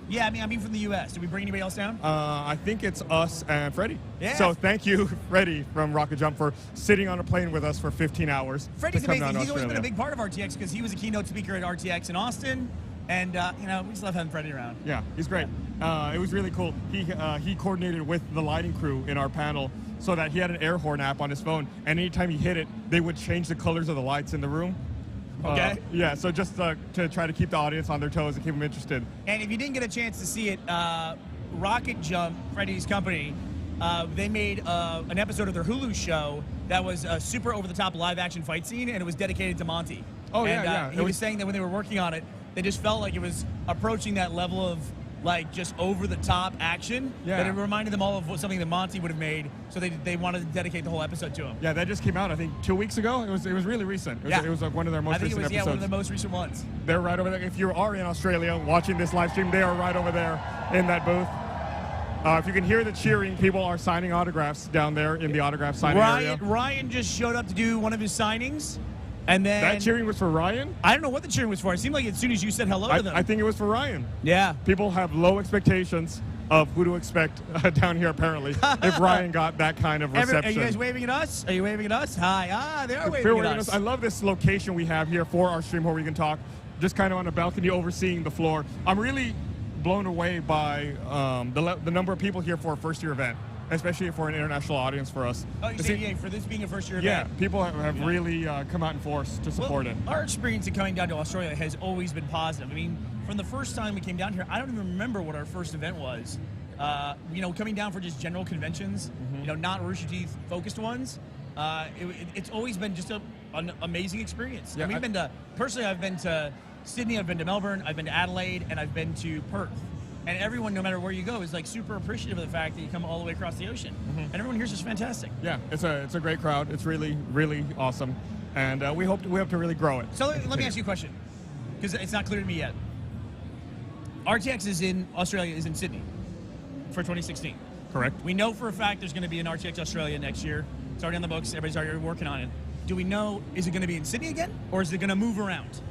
Yeah, I mean from the U.S. Did we bring anybody else down? I think it's us and Freddie. Yeah. So thank you, Freddie from Rocket Jump, for sitting on a plane with us for 15 hours. Freddie's to come amazing. down to He's always been a Australia. big part of RTX because he was a keynote speaker at RTX in Austin. And, you know, we just love having Freddie around. Yeah, he's great. It was really cool. He coordinated with the lighting crew in our panel so that he had an air horn app on his phone, and anytime he hit it, they would change the colors of the lights in the room. Okay. Yeah, so just to try to keep the audience on their toes and keep them interested. And if you didn't get a chance to see it, Rocket Jump, Freddie's company, they made an episode of their Hulu show that was a super over-the-top live-action fight scene, and it was dedicated to Monty. Oh, and, yeah. He was saying that when they were working on it, they just felt like it was approaching that level of like just over-the-top action. Yeah. That it reminded them all of something that Monty would have made, so they wanted to dedicate the whole episode to him. Yeah, that just came out, I think, 2 weeks ago. It was really recent. It was like one of their most recent episodes. Yeah, one of the most recent ones. They're right over there. If you are in Australia watching this live stream, they are right over there in that booth. If you can hear the cheering, people are signing autographs down there in the autograph signing area. Ryan just showed up to do one of his signings. And then that cheering was for Ryan? I don't know what the cheering was for. It seemed like as soon as you said hello to them. I think it was for Ryan. Yeah. People have low expectations of who to expect down here, apparently, if Ryan got that kind of reception. Are you guys waving at us? Are you waving at us? Hi. They are waving at us. I love this location we have here for our stream where we can talk, just kind of on a balcony overseeing the floor. I'm really blown away by the number of people here for a first-year event, especially for an international audience for us. Oh, you say for this being a first-year event? event? Yeah, people have really come out in force to support it. Our experience in coming down to Australia has always been positive. I mean, from the first time we came down here, I don't even remember what our first event was. You know, coming down for just general conventions, you know, not Rooster Teeth focused ones. It's always been just an amazing experience. Yeah, I've been to Sydney, I've been to Melbourne, I've been to Adelaide, and I've been to Perth. And everyone, no matter where you go, is like super appreciative of the fact that you come all the way across the ocean. And everyone here's just fantastic. Yeah, it's a great crowd. It's really, really awesome. And we hope to really grow it. So let me ask you a question, because it's not clear to me yet. RTX is in Australia, is in Sydney for 2016. Correct. We know for a fact there's going to be an RTX Australia next year. It's already on the books. Everybody's already working on it. Do we know, is it going to be in Sydney again, or is it going to move around?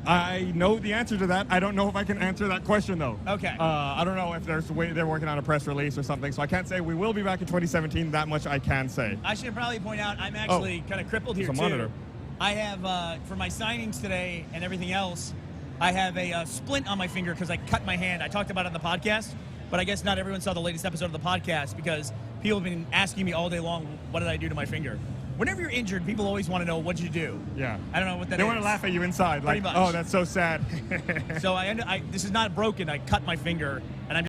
I know the answer to that. I don't know if I can answer that question, though. Okay. I don't know if they're working on a press release or something, so I can't say we will be back in 2017. That much I can say. I should probably point out I'm actually kind of crippled here, it's a too. monitor. I have, for my signings today and everything else, I have a splint on my finger because I cut my hand. I talked about it on the podcast, but I guess not everyone saw the latest episode of the podcast because people have been asking me all day long, what did I do to my finger? Whenever you're injured, people always want to know, what'd you do? Yeah. I don't know what that is. They want to laugh at you inside, like, Pretty much. oh, that's so sad. So this is not broken. I cut my finger,